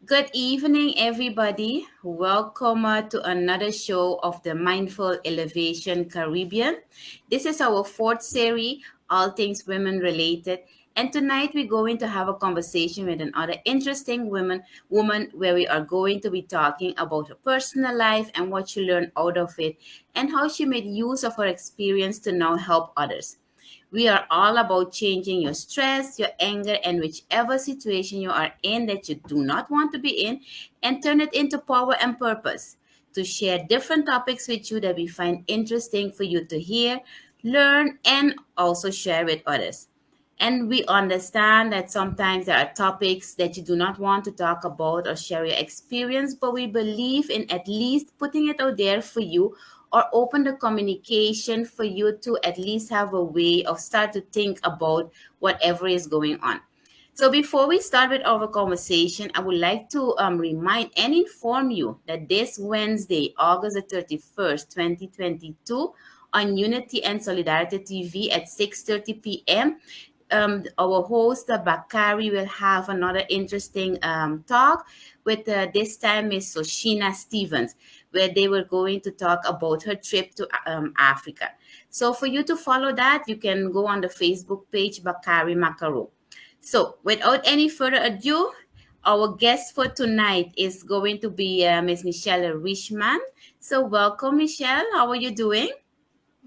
Good evening, everybody. Welcome to another show of the Mindful Elevation Caribbean. This is our fourth series, all things women related. And tonight we're going to have a conversation with another interesting woman where we are going to be talking about her personal life and what she learned out of it and how she made use of her experience to now help others. We are all about changing your stress, your anger, and whichever situation you are in that you do not want to be in, and turn it into power and purpose. To share different topics with you that we find interesting for you to hear, learn, and also share with others. And we understand that sometimes there are topics that you do not want to talk about or share your experience, but we believe in at least putting it out there for you or open the communication for you to at least have a way of start to think about whatever is going on. So before we start with our conversation, I would like to remind and inform you that this Wednesday, August the 31st, 2022, on Unity and Solidarity TV at 6:30 p.m., our host, Bakari, will have another interesting talk with this time Miss Soshina Stevens, where they were going to talk about her trip to Africa. So for you to follow that, you can go on the Facebook page, Bakari Makaro. So, without any further ado, our guest for tonight is going to be Miss Michele Riechman. So, welcome, Michelle. How are you doing?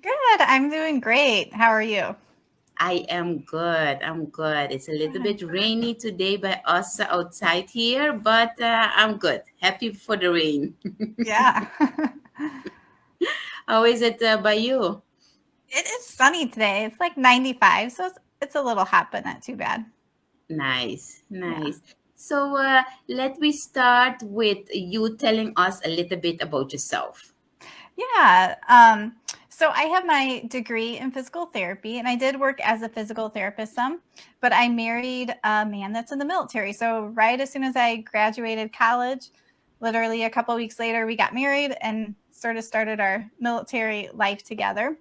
Good. I'm doing great. How are you? I am good. I'm good. It's a little Good. bit rainy today by us outside here, but I'm good. Happy for the rain. Yeah. How is it by you? It is sunny today. It's like 95, so it's a little hot, but not too bad. Nice, Yeah. nice. So, let me start with you telling us a little bit about yourself. Yeah. So I have my degree in physical therapy, and I did work as a physical therapist some, but I married a man that's in the military. So right as soon as I graduated college, literally a couple weeks later, we got married and sort of started our military life together.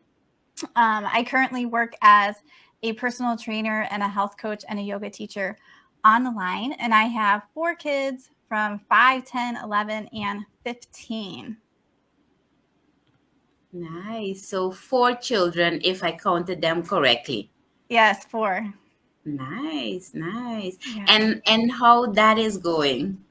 I currently work as a personal trainer and a health coach and a yoga teacher on the line. And I have four kids from 5, 10, 11, and 15. Nice. So four children, if I counted them correctly. Yes, four. Nice, nice. Yeah. And how that is going?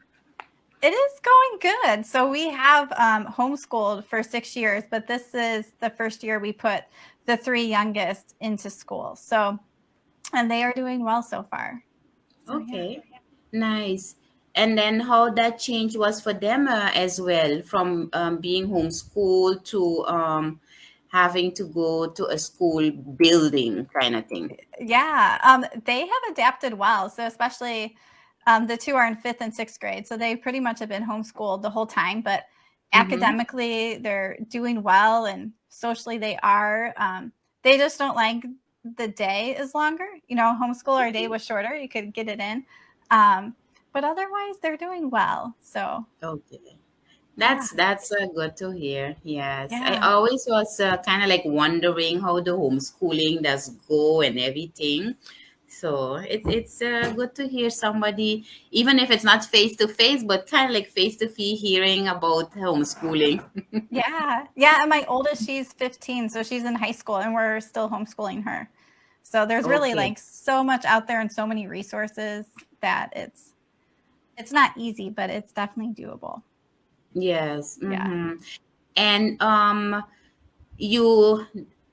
It is going good. So we have homeschooled for 6 years, but this is the first year we put the three youngest into school. So, and they are doing well so far. So, yeah. Okay, nice. And then how that change was for them as well, from being homeschooled to having to go to a school building kind of thing. Yeah, they have adapted well. So especially the two are in fifth and sixth grade, so they pretty much have been homeschooled the whole time. But Mm-hmm. academically, they're doing well, and socially, they are. They just don't like the day is longer. You know, homeschool our day was shorter; you could get it in. Um, but otherwise, they're doing well. So Okay. yeah, That's good to hear. Yes, I yeah. always was kind of like wondering how the homeschooling does go and everything. So it's good to hear somebody, even if it's not face to face, but kind of like face to face hearing about homeschooling. Yeah. Yeah, and my oldest, she's 15, so she's in high school and we're still homeschooling her. So there's really Okay. like so much out there and so many resources that it's not easy, but it's definitely doable. Yes. Yeah. Mm-hmm. And you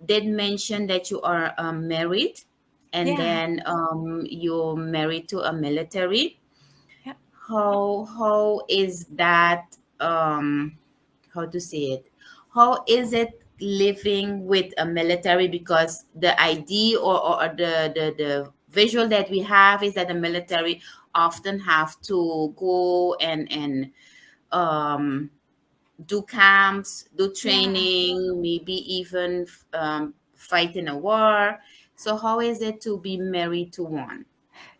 did mention that you are married, and Yeah. then you're married to a military. Yep. How is that how to say it, how is it living with a military, because the idea or the visual that we have is that the military often have to go and um do camps, do Yeah. training, maybe even fight in a war. So how is it to be married to one?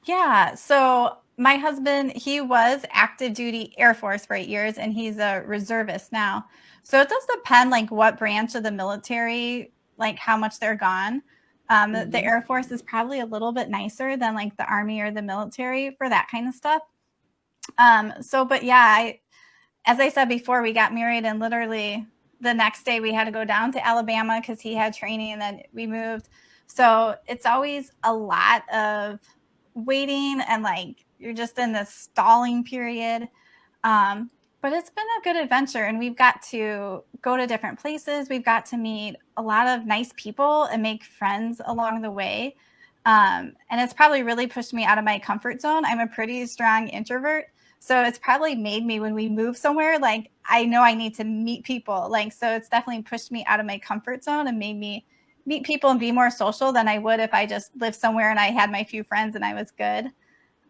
Yeah. So my husband, he was active duty Air Force for 8 years and he's a reservist now. So it does depend like what branch of the military, like how much they're gone. The Mm-hmm. Air Force is probably a little bit nicer than like the Army or the military for that kind of stuff. But yeah, as I said before, we got married and literally the next day we had to go down to Alabama because he had training and then we moved. So it's always a lot of waiting and like you're just in this stalling period. Um, but it's been a good adventure and we've got to go to different places. We've got to meet a lot of nice people and make friends along the way. And it's probably really pushed me out of my comfort zone. I'm a pretty strong introvert. So it's probably made me when we move somewhere, like I know I need to meet people. Like, so it's definitely pushed me out of my comfort zone and made me meet people and be more social than I would if I just lived somewhere and I had my few friends and I was good.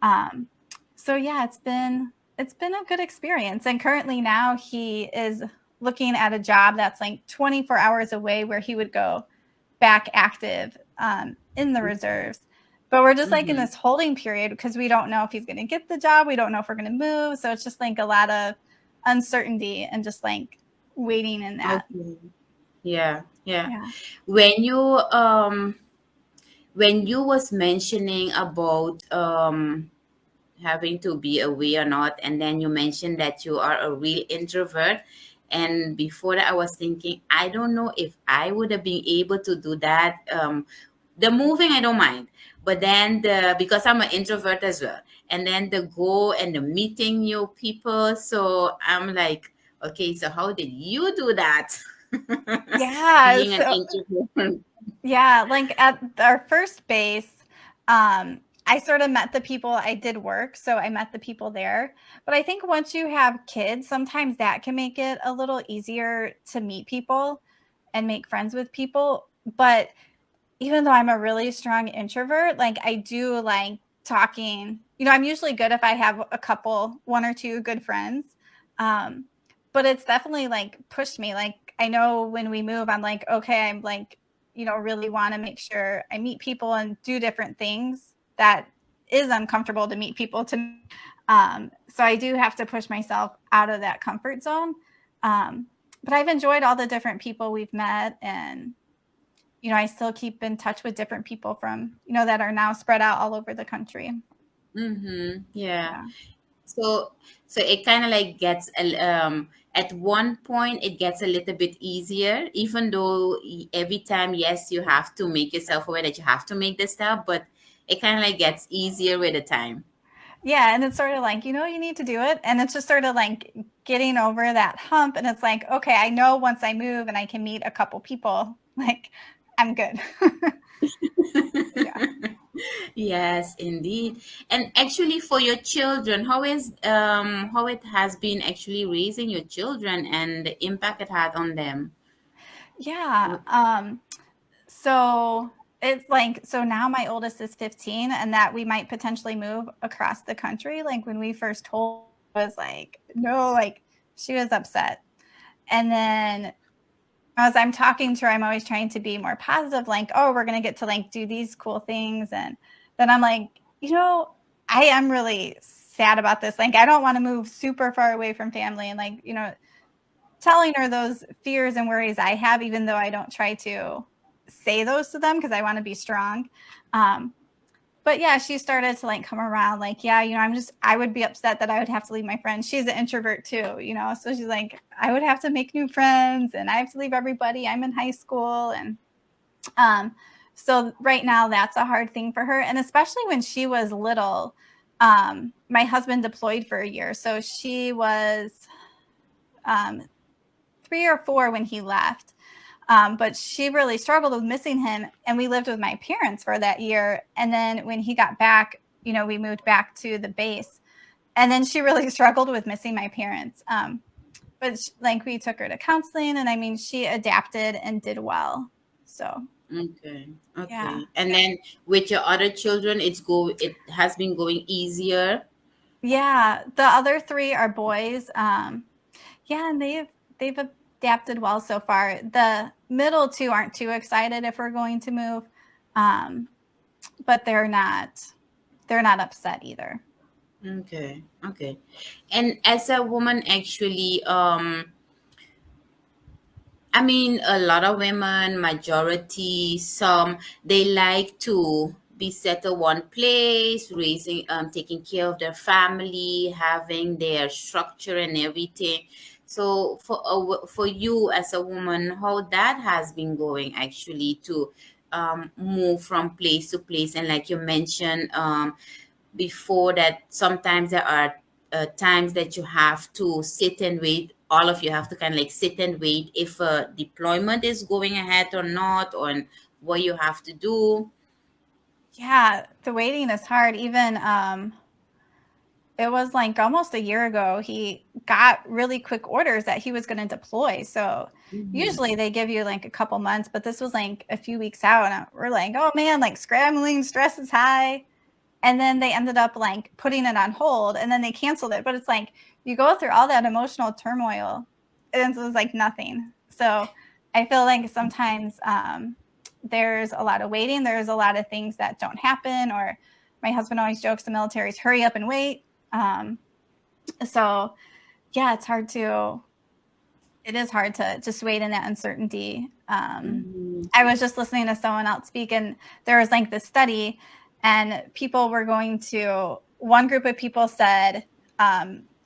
Um, so yeah, it's been a good experience. And currently now he is looking at a job that's like 24 hours away where he would go back active in the Okay. reserves. But we're just like in Mm-hmm. this holding period because we don't know if he's going to get the job. We don't know if we're going to move. So it's just like a lot of uncertainty and just like waiting in that. Okay. Yeah, yeah. Yeah. When you when you was mentioning about having to be away or not, and then you mentioned that you are a real introvert, and before that I was thinking I don't know if I would have been able to do that. The moving I don't mind, but then the because I'm an introvert as well, and then the go and the meeting new people, so I'm like, okay, so how did you do that? Yeah. Being an So introvert. yeah, like at our first base, I sort of met the people I did work, so I met the people there. But I think once you have kids, sometimes that can make it a little easier to meet people and make friends with people. But even though I'm a really strong introvert, like I do like talking. I'm usually good if I have a couple, one or two good friends. Um, but it's definitely like pushed me. Like I know when we move, I'm like, okay, I'm like, really want to make sure I meet people and do different things that is uncomfortable to meet people to me. So I do have to push myself out of that comfort zone. Um, but I've enjoyed all the different people we've met and I still keep in touch with different people from, that are now spread out all over the country. Mm-hmm. Yeah. Yeah. So so it kind of like gets at one point it gets a little bit easier, even though every time, yes, you have to make yourself aware that you have to make this step, but it kind of like gets easier with the time. Yeah. And it's sort of like, you need to do it. And it's just sort of like getting over that hump. And it's like, okay, I know once I move and I can meet a couple people, like I'm good. Yeah. Yes, indeed. And actually, for your children, how it has been actually raising your children and the impact it had on them. Yeah. So it's like, so now my oldest is 15 and that we might potentially move across the country. Like when we first told, I was like, no, like she was upset. And then as I'm talking to her, I'm always trying to be more positive, like, oh, we're going to get to like do these cool things. And then I'm like, I am really sad about this. Like, I don't want to move super far away from family. And like, telling her those fears and worries I have, even though I don't try to say those to them because I want to be strong. Um, but yeah, she started to like come around, like, yeah, I would be upset that I would have to leave my friends. She's an introvert too, so she's like, I would have to make new friends and I have to leave everybody. I'm in high school. And um, so right now that's a hard thing for her. And especially when she was little, my husband deployed for a year. So she was um, 3 or 4 when he left. But she really struggled with missing him. And we lived with my parents for that year. And then when he got back, we moved back to the base. And then she really struggled with missing my parents. But like we took her to counseling, and I mean, she adapted and did well. So Okay, yeah, okay. And then with your other children, it has been going easier. yeah. The other 3 are boys. Yeah, and they've adapted well so far. The middle 2 aren't too excited if we're going to move, um, but they're not upset either. Okay, okay. And as a woman, actually, I mean, a lot of women, majority, some, they like to be settled one place, raising, taking care of their family, having their structure and everything. So for you as a woman, how that has been going actually to move from place to place, and like you mentioned before that, sometimes there are times that you have to sit and wait. All of you have to kind of like sit and wait if a deployment is going ahead or not, or what you have to do. Yeah, the waiting is hard. Even it was like almost a year ago, he got really quick orders that he was going to deploy. So Mm-hmm. usually they give you like a couple months, but this was like a few weeks out. And we're like, oh man, like scrambling, stress is high. And then they ended up like putting it on hold and then they canceled it. But it's like you go through all that emotional turmoil and it was like nothing. So I feel like sometimes there's a lot of waiting. There's a lot of things that don't happen. Or my husband always jokes the military is hurry up and wait. So yeah, it is hard to just wait in that uncertainty. Mm-hmm. I was just listening to someone else speak, and there was like this study, and people were going to, one group of people said,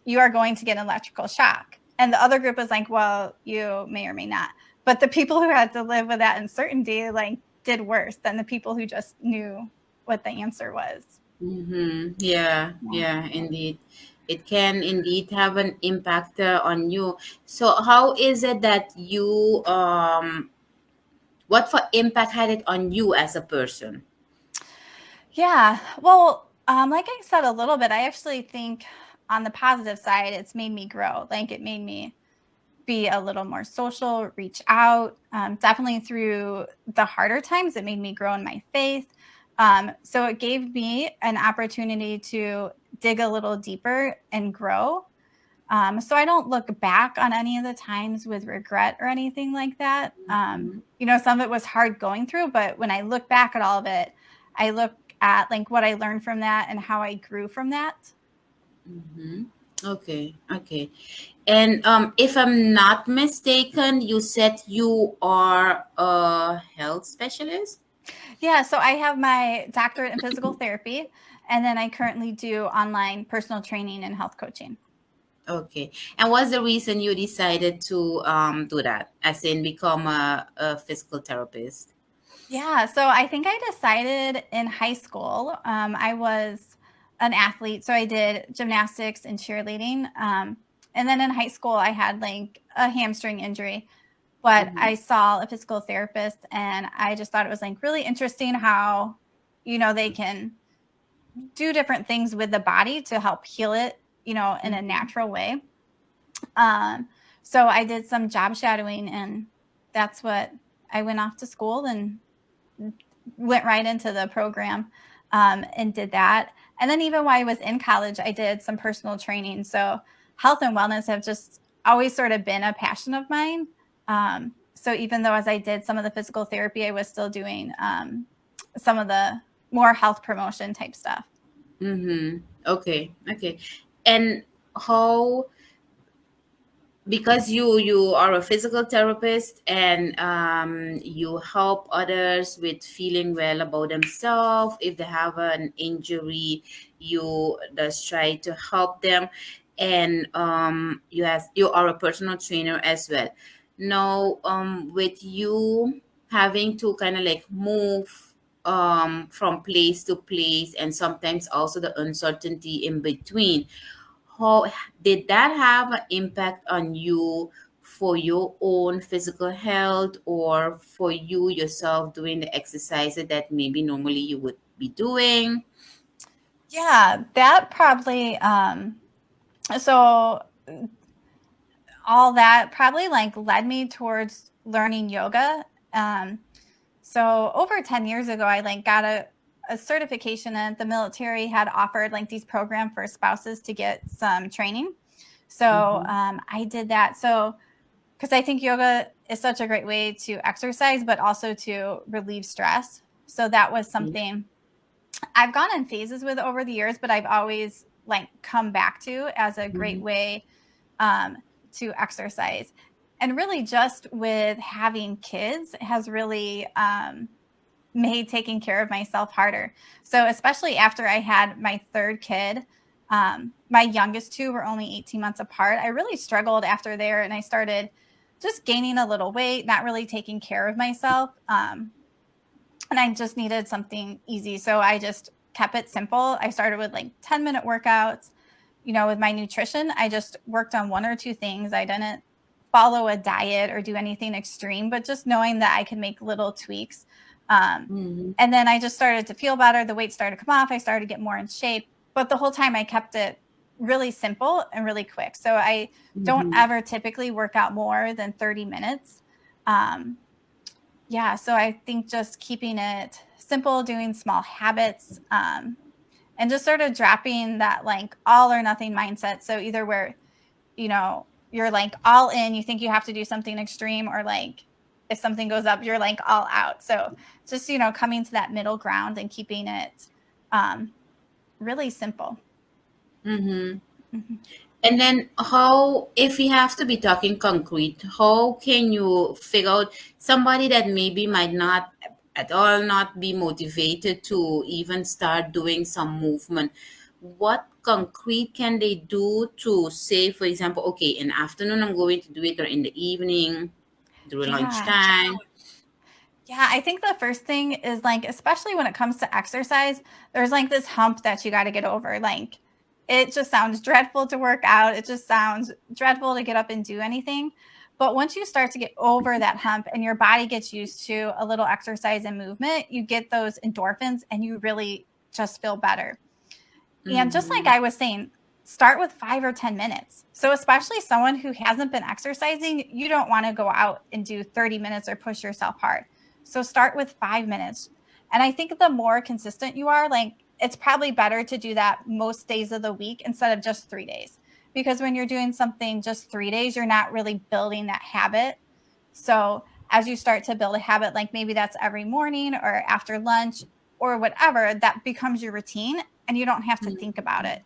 you are going to get an electrical shock. And the other group was like, well, you may or may not. But the people who had to live with that uncertainty, like, did worse than the people who just knew what the answer was. Mm-hmm. Yeah, Yeah. yeah, indeed. It can indeed have an impact on you. So how is it that you what for impact had it on you as a person? Yeah. Well, like I said a little bit, I actually think on the positive side, it's made me grow. Like it made me be a little more social, reach out. Definitely through the harder times, it made me grow in my faith. So it gave me an opportunity to dig a little deeper and grow. So I don't look back on any of the times with regret or anything like that. Some of it was hard going through, but when I look back at all of it, I look at like what I learned from that and how I grew from that. Mm-hmm. Okay, okay. And if I'm not mistaken, you said you are a health specialist? Yeah, so I have my doctorate in physical therapy, and then I currently do online personal training and health coaching. Okay. And what's the reason you decided to do that, as in become a physical therapist? Yeah, so I think I decided in high school. I was an athlete, so I did gymnastics and cheerleading. And then in high school, I had like a hamstring injury, but Mm-hmm. I saw a physical therapist, and I just thought it was like really interesting how, they can do different things with the body to help heal it, in a Mm-hmm. natural way. Um, so I did some job shadowing, and that's what I went off to school and went right into the program, and did that. And then even while I was in college, I did some personal training. So health and wellness have just always sort of been a passion of mine. So even though as I did some of the physical therapy, I was still doing some of the more health promotion type stuff. Mm-hmm. Okay, okay. And how, because you are a physical therapist and you help others with feeling well about themselves if they have an injury, you just try to help them, and you are a personal trainer as well. Now with you having to kind of like move from place to place, and sometimes also the uncertainty in between, how did that have an impact on you for your own physical health, or for you yourself doing the exercises that maybe normally you would be doing? Yeah, that probably so all that probably like led me towards learning yoga. Um, so over 10 years ago, I like got a certification, and the military had offered like these programs for spouses to get some training. So Mm-hmm. I did that. So because I think yoga is such a great way to exercise, but also to relieve stress. So that was something I've gone in phases with over the years, but I've always like come back to as a great Mm-hmm. way um, to exercise. And really, just with having kids has really made taking care of myself harder. So, especially after I had my third kid, my youngest two were only 18 months apart. I really struggled after there, and I started just gaining a little weight, not really taking care of myself. And I just needed something easy. So I just kept it simple. I started with like 10-minute workouts. With my nutrition, I just worked on one or two things. I didn't follow a diet or do anything extreme, but just knowing that I could make little tweaks. Um, Mm-hmm. and then I just started to feel better. The weight started to come off. I started to get more in shape. But the whole time I kept it really simple and really quick. So I don't Mm-hmm. ever typically work out more than 30 minutes. Um, yeah, so I think just keeping it simple, doing small habits, and just sort of dropping that like all or nothing mindset. So either where, you're like all in, you think you have to do something extreme, or like if something goes up, you're like all out. So just, coming to that middle ground and keeping it um, really simple. Mm-hmm. Mhm. And then how, if we have to be talking concrete, how can you figure out somebody that maybe might not at all not be motivated to even start doing some movement? What concrete can they do to say, for example, okay, in the afternoon I'm going to do it, or in the evening during Yeah. lunchtime? Yeah, I think the first thing is like, especially when it comes to exercise, there's like this hump that you got to get over. Like, it just sounds dreadful to work out. It just sounds dreadful to get up and do anything. But once you start to get over that hump and your body gets used to a little exercise and movement, you get those endorphins and you really just feel better. And just like Mm-hmm. I was saying, start with 5 or 10 minutes. So, especially someone who hasn't been exercising, you don't want to go out and do 30 minutes or push yourself hard. So, start with 5 minutes. And I think the more consistent you are, like it's probably better to do that most days of the week instead of just 3 days. Because when you're doing something just 3 days, you're not really building that habit. So, as you start to build a habit, like maybe that's every morning or after lunch or whatever, that becomes your routine and you don't have to think about it.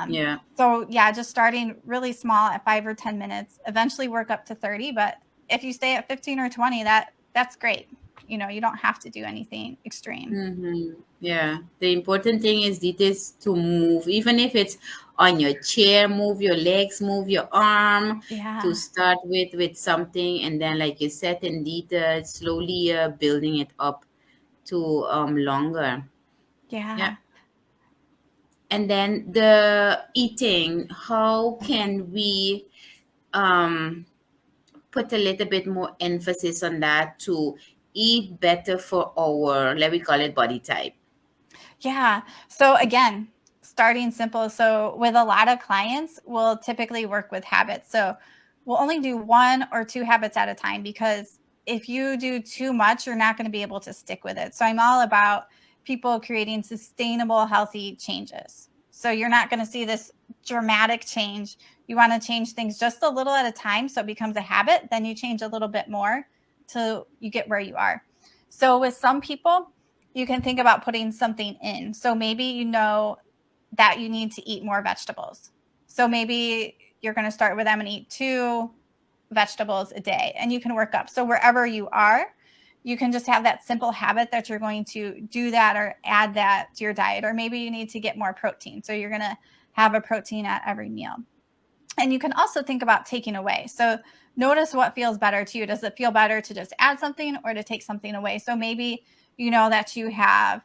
Yeah. So yeah, just starting really small at 5 or 10 minutes, eventually work up to 30. But if you stay at 15 or 20, that's great. You don't have to do anything extreme. Mm-hmm. Yeah. The important thing is it is to move, even if it's on your chair, move your legs, move your arm to Yeah. start with something, and then, like you said, indeed, slowly building it up to longer. Yeah. Yeah. And then the eating, how can we um put a little bit more emphasis on that to eat better for our, let me call it, body type? Yeah. So again, starting simple. So with a lot of clients, we'll typically work with habits. So we'll only do one or two habits at a time because if you do too much, you're not going to be able to stick with it. So I'm all about people creating sustainable, healthy changes. So you're not going to see this dramatic change. You want to change things just a little at a time so it becomes a habit. Then you change a little bit more till you get where you are. So with some people, you can think about putting something in. So maybe you know that you need to eat more vegetables. So maybe you're going to start with them and eat 2 vegetables a day and you can work up. So wherever you are, you can just have that simple habit that you're going to do that or add that to your diet. Or maybe you need to get more protein. So you're going to have a protein at every meal. And you can also think about taking away. So notice what feels better to you. Does it feel better to just add something or to take something away? So maybe you know that you have,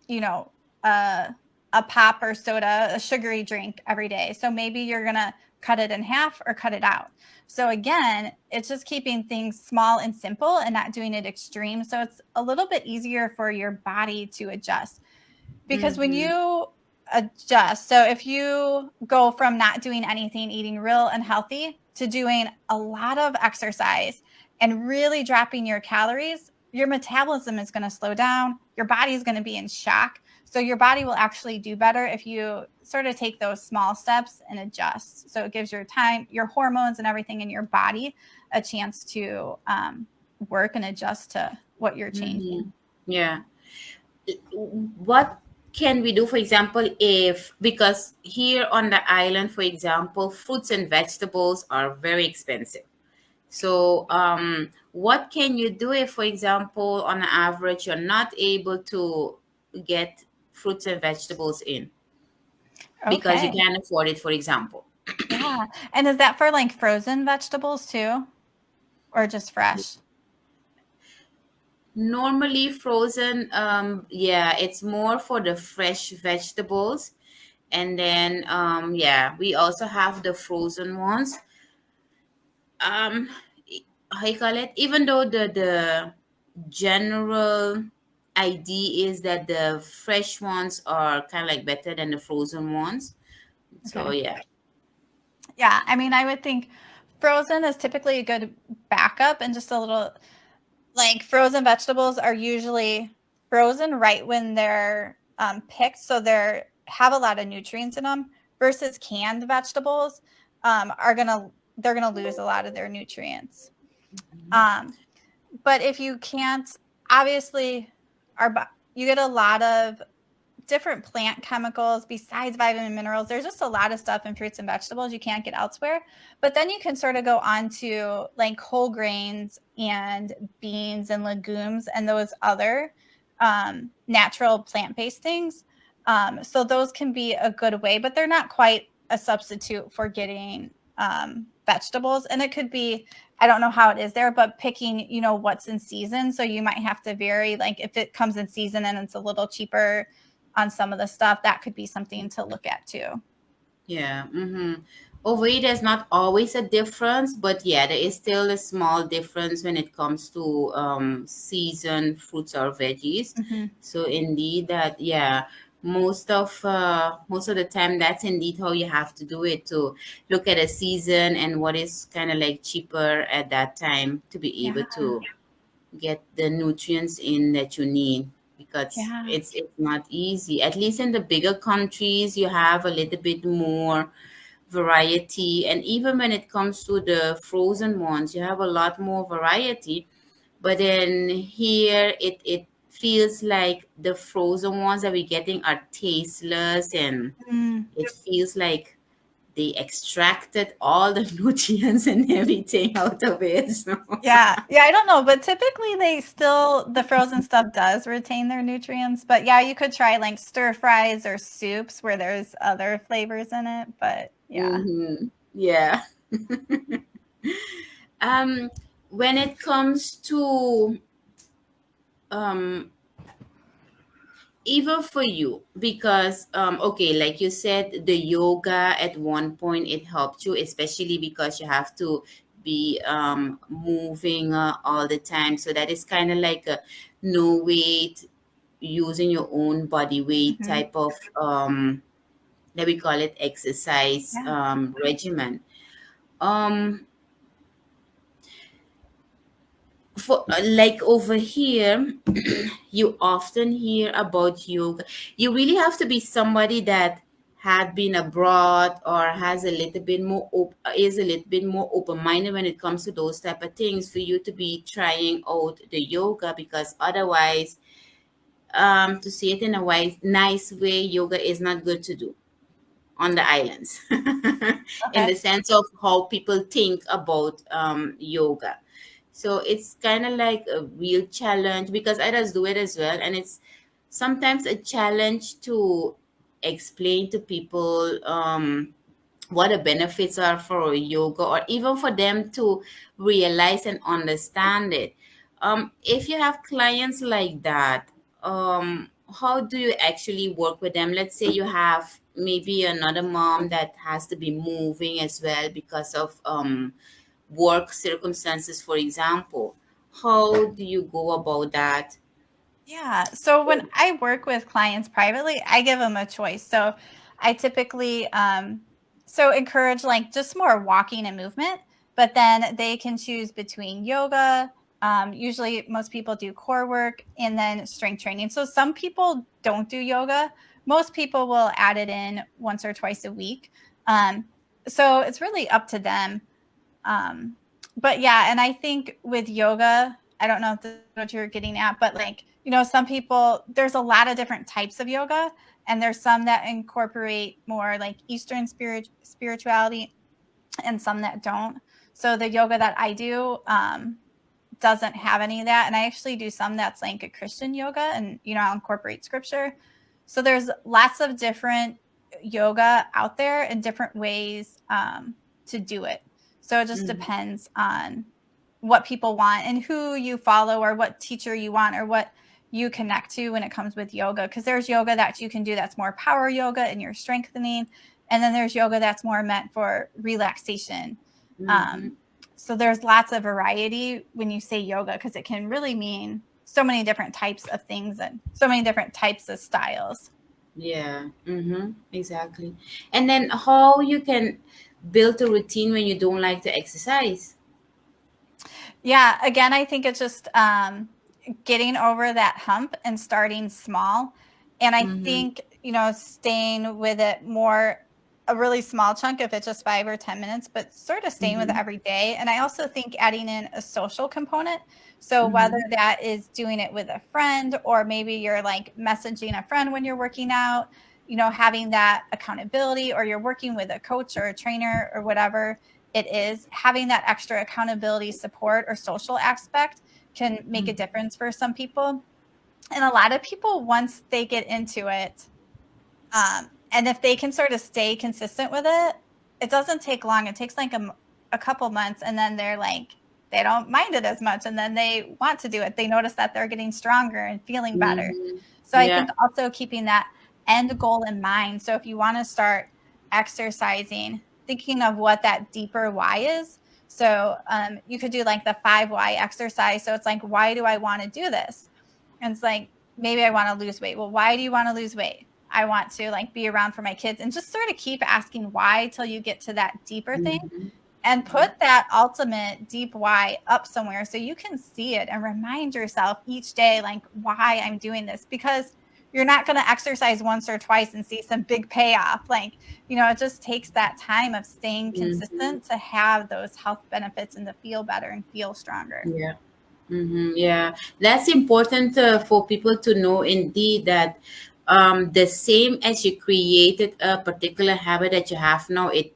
you know, a, a pop or soda, a sugary drink every day. So maybe you're going to cut it in half or cut it out. So again, it's just keeping things small and simple and not doing it extreme. So it's a little bit easier for your body to adjust because when Mm-hmm. you adjust, so if you go from not doing anything, eating real and healthy, to doing a lot of exercise and really dropping your calories, your metabolism is going to slow down. Your body is going to be in shock. So your body will actually do better if you sort of take those small steps and adjust. So it gives your time, your hormones, and everything in your body a chance to work and adjust to what you're Mm-hmm. changing. Yeah. What can we do, for example, if, because here on the island, for example, fruits and vegetables are very expensive. So, what can you do if, for example, on average, you're not able to get fruits and vegetables in because you Okay. can't afford it, for example? Yeah. And is that for like frozen vegetables too, or just fresh? Normally frozen, yeah, it's more for the fresh vegetables. And then, yeah, we also have the frozen ones. Um, how you call it? Even though the general idea is that the fresh ones are kind of like better than the frozen ones. So Okay. yeah. Yeah. I mean, I would think frozen is typically a good backup and just a little like frozen vegetables are usually frozen right when they're picked, so they're have a lot of nutrients in them versus canned vegetables are gonna they're gonna lose a lot of their nutrients. Um, but if you can't, obviously, you get a lot of different plant chemicals besides vitamin and minerals. There's just a lot of stuff in fruits and vegetables you can't get elsewhere. But then you can sort of go on to like whole grains and beans and legumes and those other natural plant based things. So those can be a good way, but they're not quite a substitute for getting vegetables. And it could be, I don't know how it is there, but picking, what's in season. So you might have to vary, like if it comes in season and it's a little cheaper on some of the stuff, that could be something to look at too. Yeah. Mm-hmm. Over here, there's not always a difference, but yeah, there is still a small difference when it comes to seasoned fruits or veggies. Hmm. So indeed, that yeah, most of the time, that's indeed how you have to do it, to look at a season and what is kind of like cheaper at that time to be Yeah. able to get the nutrients in that you need, because Yeah. it's not easy. At least in the bigger countries, you have a little bit more variety, and even when it comes to the frozen ones, you have a lot more variety. But then here, it feels like the frozen ones that we're getting are tasteless, and Mm. it feels like they extracted all the nutrients and everything out of it. So. Yeah. Yeah. I don't know, but typically the frozen stuff does retain their nutrients. But yeah, you could try like stir fries or soups where there's other flavors in it. But yeah. Mm-hmm. Yeah. Um, when it comes to um, even for you, because okay, like you said, the yoga at one point it helped you, especially because you have to be moving all the time. So that is kind of like a no weight, using your own body weight Hmm. type of that we call it exercise Yeah. regimen. Um, for like over here, you often hear about yoga. You really have to be somebody that had been abroad or has a little bit more is a little bit more open-minded when it comes to those type of things for you to be trying out the yoga, because otherwise, to say it in a nice way, yoga is not good to do on the islands in Okay. the sense of how people think about yoga. So it's kind of like a real challenge, because I just do it as well. And it's sometimes a challenge to explain to people what the benefits are for yoga, or even for them to realize and understand it. If you have clients like that, how do you actually work with them? Let's say you have maybe another mom that has to be moving as well because of work circumstances, for example. How do you go about that? Yeah. So when I work with clients privately, I give them a choice. So I typically encourage like just more walking and movement, but then they can choose between yoga. Usually most people do core work and then strength training. So some people don't do yoga. Most people will add it in once or twice a week. Um, so it's really up to them. But yeah, and I think with yoga, I don't know if this is what you're getting at, but like, some people, there's a lot of different types of yoga, and there's some that incorporate more like Eastern spirituality and some that don't. So the yoga that I do doesn't have any of that. And I actually do some that's like a Christian yoga, and I'll incorporate scripture. So there's lots of different yoga out there and different ways to do it. So it just Mm-hmm. depends on what people want and who you follow, or what teacher you want, or what you connect to when it comes with yoga. Because there's yoga that you can do that's more power yoga and you're strengthening. And then there's yoga that's more meant for relaxation. Mm-hmm. Um, so there's lots of variety when you say yoga, because it can really mean so many different types of things and so many different types of styles. Yeah. Mm-hmm. Exactly. And then how you can build a routine when you don't like to exercise? Yeah, again, I think it's just getting over that hump and starting small. And I Mm-hmm. think, staying with it more, a really small chunk, if it's just 5 or 10 minutes, but sort of staying with it Mm-hmm. every day. And I also think adding in a social component. So whether Mm-hmm. that is doing it with a friend, or maybe you're like messaging a friend when you're working out, having that accountability, or you're working with a coach or a trainer or whatever it is, having that extra accountability, support, or social aspect can make a difference for some people. And a lot of people, once they get into it, and if they can sort of stay consistent with it, it doesn't take long. It takes like a couple months, and then they're like, they don't mind it as much, and then they want to do it. They notice that they're getting stronger and feeling better. Mm-hmm. So I think Yeah. also keeping that end goal in mind. So if you want to start exercising, thinking of what that deeper why is. So you could do like the 5 why exercise. So it's like, why do I want to do this? And it's like, maybe I want to lose weight. Well, why do you want to lose weight? I want to like be around for my kids, and just sort of keep asking why till you get to that deeper thing, Mm-hmm. and Yeah. put that ultimate deep why up somewhere so you can see it and remind yourself each day, like, why I'm doing this. Because you're not going to exercise once or twice and see some big payoff. Like, it just takes that time of staying Mm-hmm. consistent to have those health benefits and to feel better and feel stronger. Yeah. Mm-hmm. Yeah. That's important for people to know indeed that the same as you created a particular habit that you have now, it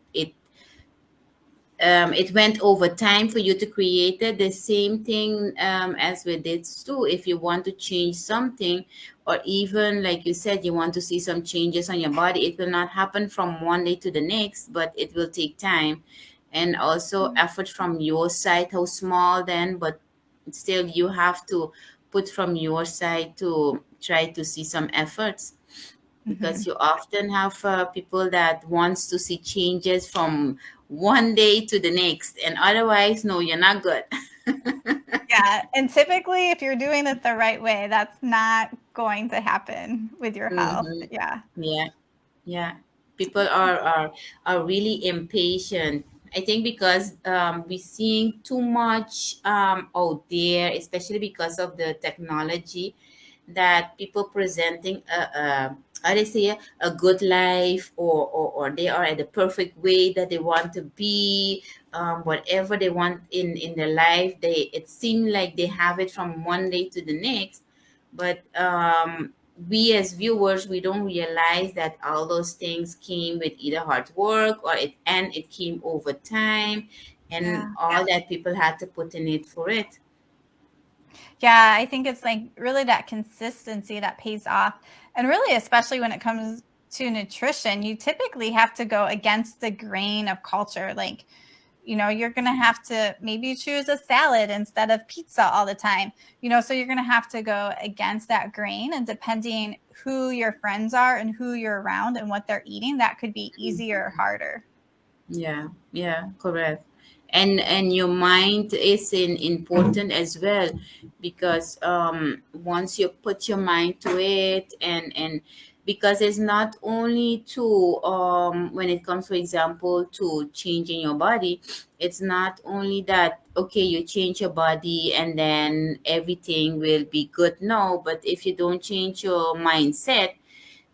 went over time for you to create it. The same thing as with this too. If you want to change something, or even like you said, you want to see some changes on your body, it will not happen from one day to the next, but it will take time, and also effort from your side. How small then, but still you have to put from your side to try to see some efforts, because Mhm. you often have people that wants to see changes from one day to the next, and otherwise no, you're not good. Yeah, and typically, if you're doing it the right way, that's not going to happen with your health. Hmm. Yeah. Yeah. Yeah, people are really impatient. I think because we're seeing too much out there, especially because of the technology, that people presenting how they say, a good life, or they are at the perfect way that they want to be, whatever they want in their life, they it seems like they have it from one day to the next. But we as viewers, we don't realize that all those things came with either hard work, or it came over time, and Yeah. all that people had to put in it for it. Yeah, I think it's like really that consistency that pays off. And really, especially when it comes to nutrition, you typically have to go against the grain of culture. Like, you're going to have to maybe choose a salad instead of pizza all the time. So you're going to have to go against that grain. And depending who your friends are and who you're around and what they're eating, that could be easier or harder. Yeah, yeah, correct. And your mind is important as well, because once you put your mind to it, and because it's not only to when it comes, for example, to changing your body, it's not only that, okay, you change your body and then everything will be good. No, but if you don't change your mindset,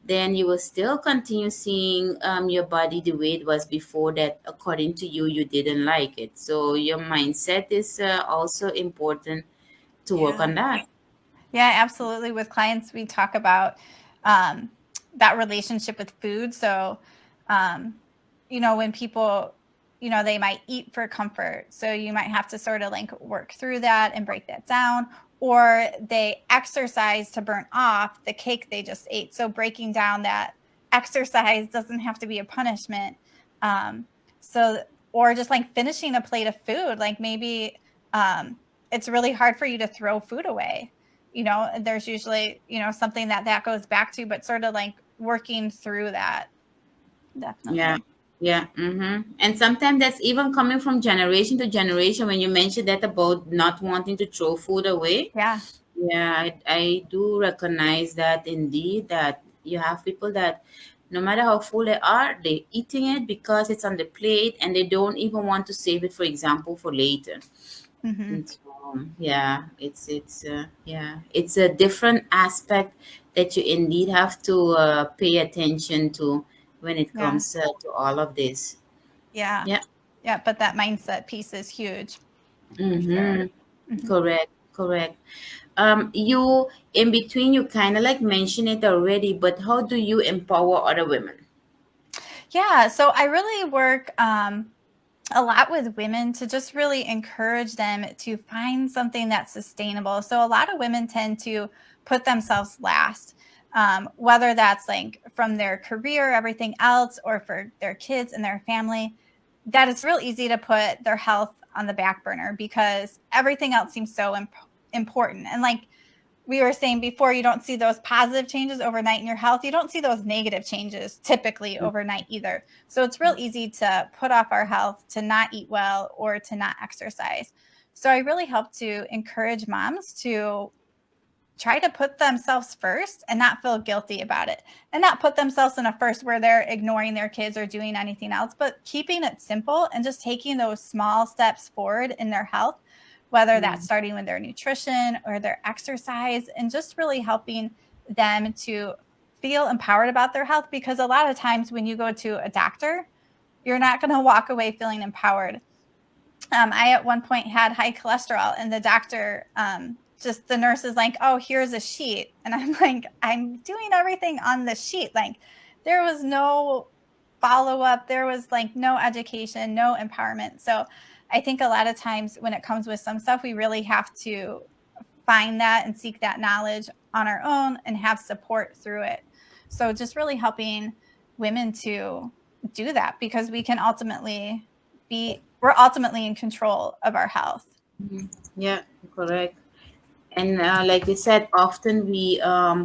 then you will still continue seeing your body the way it was before, that according to you, you didn't like it. So your mindset is also important to work Yeah. on that. Yeah, absolutely. With clients, we talk about um, that relationship with food. So, um, when people, they might eat for comfort. So you might have to sort of like work through that and break that down. Or they exercise to burn off the cake they just ate. So breaking down that exercise doesn't have to be a punishment. Um, so, or just like finishing a plate of food, like maybe it's really hard for you to throw food away. There's usually, something that goes back to, but sort of like working through that. Yeah, Definitely. yeah. And sometimes that's even coming from generation to generation. When you mentioned that about not wanting to throw food away, Yeah. yeah, I do recognize that indeed, that you have people that no matter how full they are, they're eating it because it's on the plate and they don't even want to save it, for example, for later. Hmm. And so, yeah, it's a different aspect that you indeed have to pay attention to when it Yeah. comes to all of this. Yeah. Yeah. Yeah. But that mindset piece is huge for sure. Mm-hmm. Hmm. Correct. Correct. You in between, you kind of like mentioned it already, but how do you empower other women? Yeah. So I really work a lot with women to just really encourage them to find something that's sustainable. So a lot of women tend to put themselves last, whether that's like from their career, everything else, or for their kids and their family. That it's real easy to put their health on the back burner because everything else seems so important. And like we were saying before, you don't see those positive changes overnight in your health. You don't see those negative changes typically overnight either. So it's real easy to put off our health, to not eat well, or to not exercise. So I really help to encourage moms to try to put themselves first and not feel guilty about it, and not put themselves in a first where they're ignoring their kids or doing anything else, but keeping it simple and just taking those small steps forward in their health, whether that's Mm-hmm. starting with their nutrition or their exercise, and just really helping them to feel empowered about their health. Because a lot of times when you go to a doctor, you're not going to walk away feeling empowered. I at one point had high cholesterol, and the doctor, just the nurse is like, "Oh, here's a sheet," and I'm like, "I'm doing everything on the sheet." Like, there was no follow up, there was like no education, no empowerment. So, I think a lot of times when it comes with some stuff, we really have to find that and seek that knowledge on our own and have support through it. So, just really helping women to do that because we're ultimately in control of our health. Yeah, correct. And like you said, often we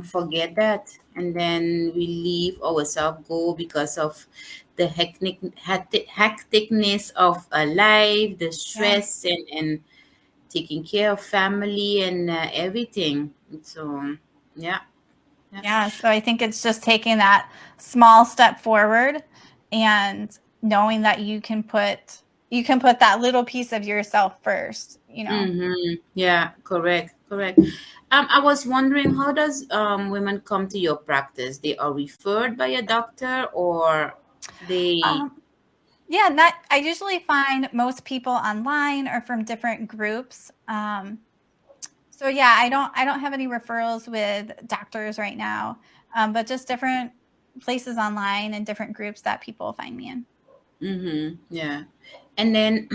forget that, and then we leave ourselves go because of the hecticness of a life, the Yeah. stress, and taking care of family and everything. So, yeah, yeah. Yeah. So I think it's just taking that small step forward and knowing that you can put that little piece of yourself first. Mm-hmm. Yeah, correct, correct. I was wondering, how does women come to your practice? They are referred by a doctor, or they. Um, yeah, not I usually find most people online or from different groups. So yeah, I don't have any referrals with doctors right now, but just different places online and different groups that people find me in. Mm-hmm. Yeah. And then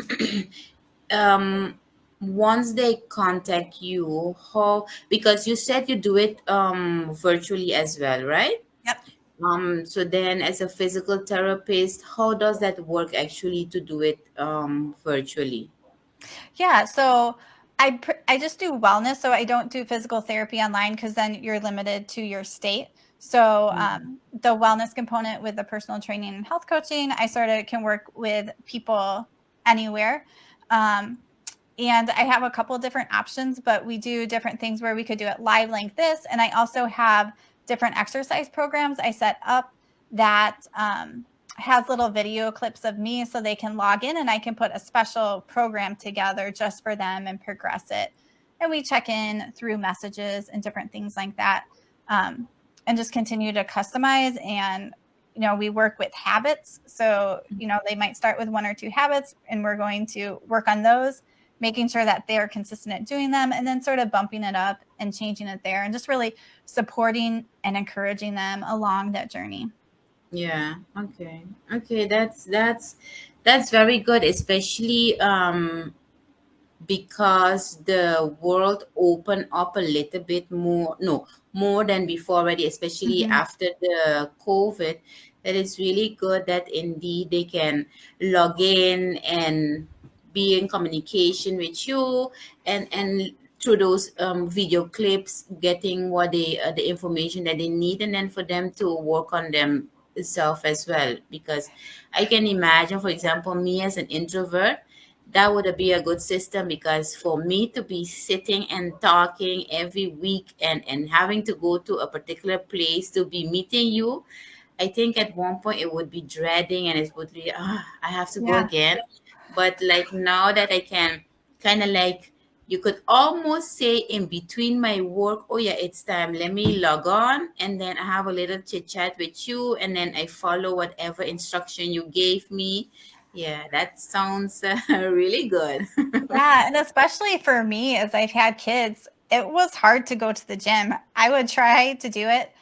um once they contact you, how, because you said you do it virtually as well, right? Yep. So then as a physical therapist, how does that work actually to do it virtually? Yeah, so I just do wellness, so I don't do physical therapy online because then you're limited to your state. So the wellness component with the personal training and health coaching, I sort of can work with people anywhere. Um, and I have a couple different options, but we do different things where we could do it live like this. And I also have different exercise programs I set up that has little video clips of me so they can log in and I can put a special program together just for them and progress it. And we check in through messages and different things like that. Um, and just continue to customize. And we work with habits, so they might start with one or two habits and we're going to work on those, making sure that they're consistent at doing them, and then sort of bumping it up and changing it there, and just really supporting and encouraging them along that journey. Yeah. Okay. Okay. That's That's very good, especially because the world opened up a little bit more, no, more than before already, especially Mhm. after the COVID. That it's really good that indeed they can log in and be in communication with you, and through those video clips, getting what they the information that they need, and then for them to work on themselves as well. Because I can imagine, for example, me as an introvert, that would be a good system, because for me to be sitting and talking every week, and having to go to a particular place to be meeting you, I think at one point it would be dreading, and it would be, I have to go Yeah. again. But like now that I can kind of like, you could almost say in between my work, oh yeah, it's time, let me log on, and then I have a little chit chat with you, and then I follow whatever instruction you gave me. Yeah, that sounds really good. Yeah, and especially for me, as I've had kids, it was hard to go to the gym. I would try to do it,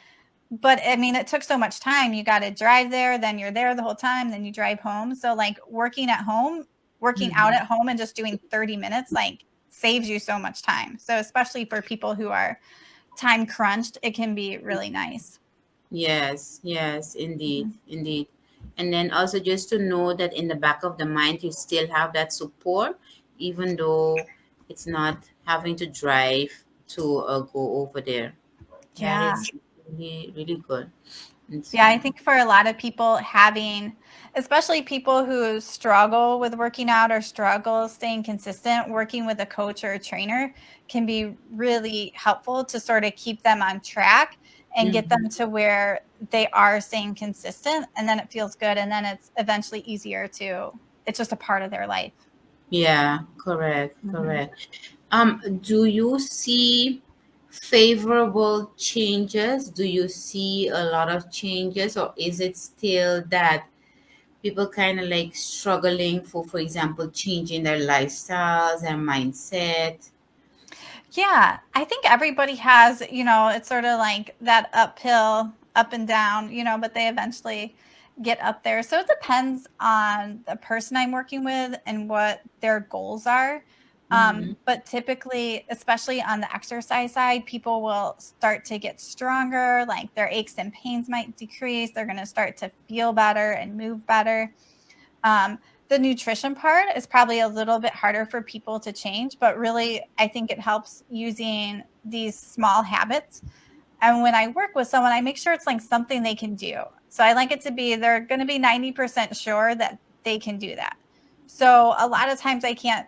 but I mean, it took so much time. You got to drive there, then you're there the whole time, then you drive home. So, like working at home, working out Mhm. at home and just doing 30 minutes, like saves you so much time. So, especially for people who are time crunched, it can be really nice. Yes, yes, indeed, Mhm. indeed. And then also just to know that in the back of the mind, you still have that support, even though it's not having to drive to go over there. That Yeah. is really, really good. And Yeah, I so, think for a lot of people having, especially people who struggle with working out or struggle staying consistent, working with a coach or a trainer can be really helpful to sort of keep them on track and get them mhm. to where they are staying consistent. And then it feels good. And then it's eventually easier to, it's just a part of their life. Yeah, correct, Mhm. correct. Do you see favorable changes? Do you see a lot of changes, or is it still that people kind of like struggling for example, changing their lifestyles and mindset? Yeah, I think everybody has, it's sort of like that uphill, up and down, but they eventually get up there. So it depends on the person I'm working with and what their goals are. Hmm. But typically, especially on the exercise side, people will start to get stronger, like their aches and pains might decrease. They're going to start to feel better and move better. The nutrition part is probably a little bit harder for people to change, but really, I think it helps using these small habits. And when I work with someone, I make sure it's like something they can do. So I like it to be they're going to be 90% sure that they can do that. So a lot of times I can't,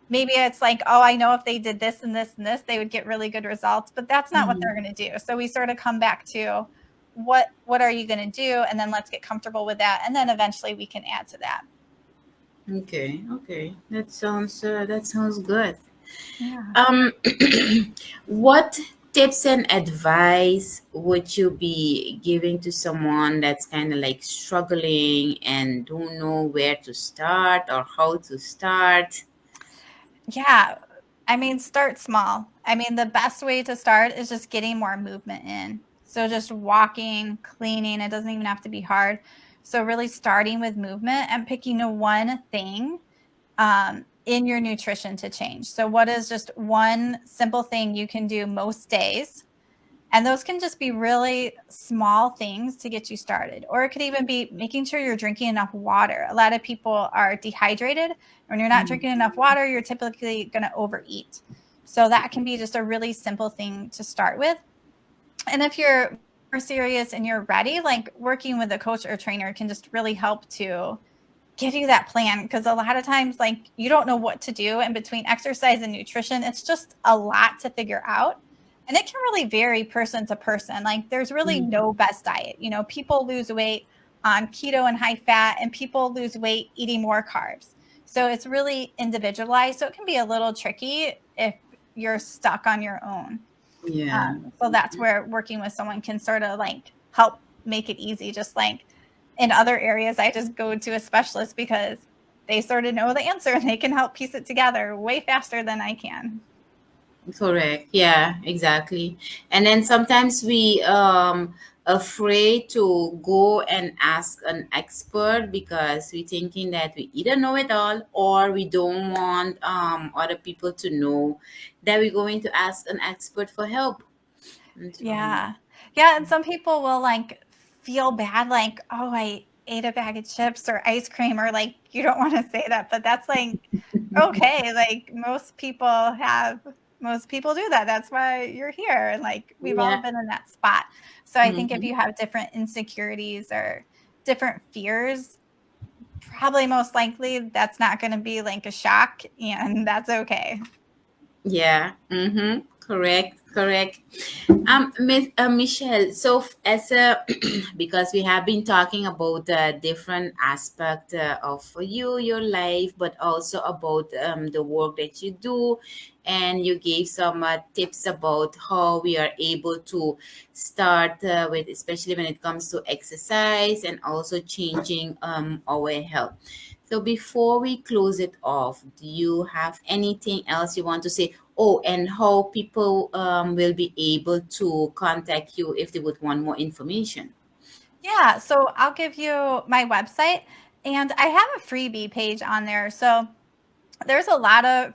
maybe it's like, oh, I know if they did this and this and this, they would get really good results, but that's not what Hmm. they're going to do. So we sort of come back to what are you going to do, and then let's get comfortable with that, and then eventually we can add to that. Okay, okay, that sounds good. Yeah. um what tips and advice would you be giving to someone that's kind of like struggling and don't know where to start or how to start? Yeah. I mean, start small. I mean, the best way to start is just getting more movement in. So just walking, cleaning, it doesn't even have to be hard. So really starting with movement and picking a one thing in your nutrition to change. So what is just one simple thing you can do most days, and those can just be really small things to get you started. Or it could even be making sure you're drinking enough water. A lot of people are dehydrated. When you're not drinking enough water, you're typically going to overeat. So that can be just a really simple thing to start with. And if you're more serious and you're ready, like working with a coach or trainer can just really help to give you that plan, because a lot of times like you don't know what to do in between exercise and nutrition. It's just a lot to figure out, and it can really vary person to person. Like there's really Mhm. no best diet. People lose weight on keto and high fat, and people lose weight eating more carbs. So it's really individualized, so it can be a little tricky if you're stuck on your own. Yeah. So that's where working with someone can sort of like help make it easy. Just like in other areas, I just go to a specialist because they sort of know the answer and they can help piece it together way faster than I can. Correct. Yeah, exactly. And then sometimes we afraid to go and ask an expert because we're thinking that we either know it all or we don't want other people to know that we're going to ask an expert for help. And, Yeah. Yeah, and some people will, like, feel bad, like, "Oh, I ate a bag of chips or ice cream," or, like, you don't wanna say that, but that's, like, okay, like, most people do that, that's why you're here, and, like, we've all yeah. been in that spot. So I think if Hmm. you have different insecurities or different fears, probably most likely that's not gonna be, like, a shock, and that's okay. Yeah. Mm-hmm. Correct. Correct. Miss Michelle. So, as a because we have been talking about different aspect of you, your life, but also about the work that you do, and you gave some tips about how we are able to start with, especially when it comes to exercise and also changing our health. So before we close it off, do you have anything else you want to say? Oh, and how people will be able to contact you if they would want more information. Yeah, so I'll give you my website, and I have a freebie page on there, so there's a lot of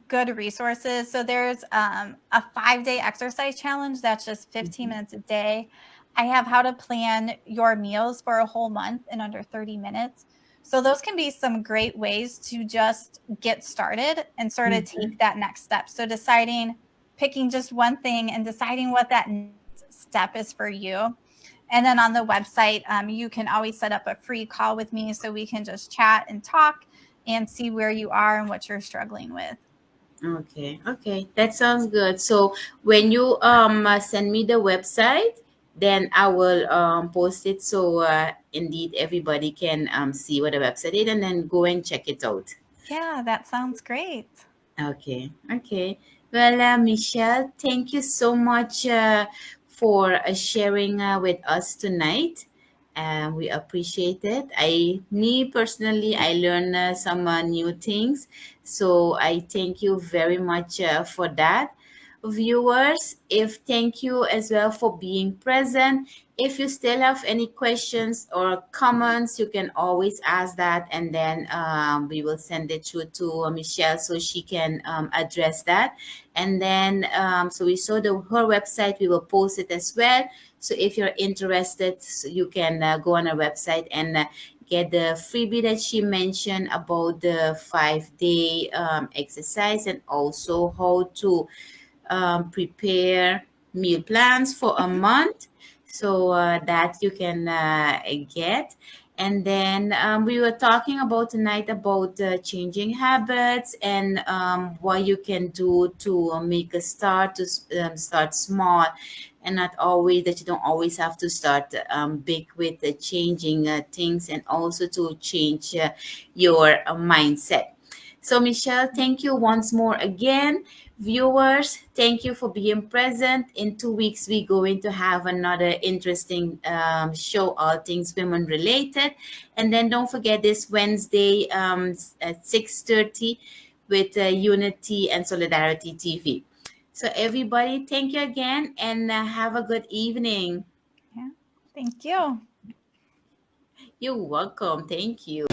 good resources. So there's a 5-day exercise challenge that's just 15 Mhm. minutes a day. I have how to plan your meals for a whole month in under 30 minutes. So those can be some great ways to just get started and sort of take Mhm. that next step. So deciding, picking just one thing and deciding what that next step is for you. And then on the website, you can always set up a free call with me so we can just chat and talk and see where you are and what you're struggling with. Okay, okay, that sounds good. So when you send me the website, then I will post it so indeed everybody can see what the website is and then go and check it out. Yeah, that sounds great. Okay, okay. Well, Michelle, thank you so much for sharing with us tonight. We appreciate it. Me personally, I learned some new things. So I thank you very much for that. Viewers, if thank you as well for being present. If you still have any questions or comments, you can always ask that, and then we will send it through to Michelle so she can address that. And then, so we saw her website. We will post it as well. So if you're interested, so you can go on our website and get the freebie that she mentioned about the 5-day exercise and also how to prepare meal plans for a Mhm. month so that you can get. And then we were talking about tonight about changing habits and what you can do to make a start to start small and not always that you don't always have to start big with changing things and also to change your mindset. So, Michelle, thank you once more again. Viewers, thank you for being present. In 2 weeks, we're going to have another interesting show, all things women related. And then don't forget this Wednesday at 6:30 with Unity and Solidarity TV. So, everybody, thank you again and have a good evening. Yeah. Thank you. You're welcome. Thank you.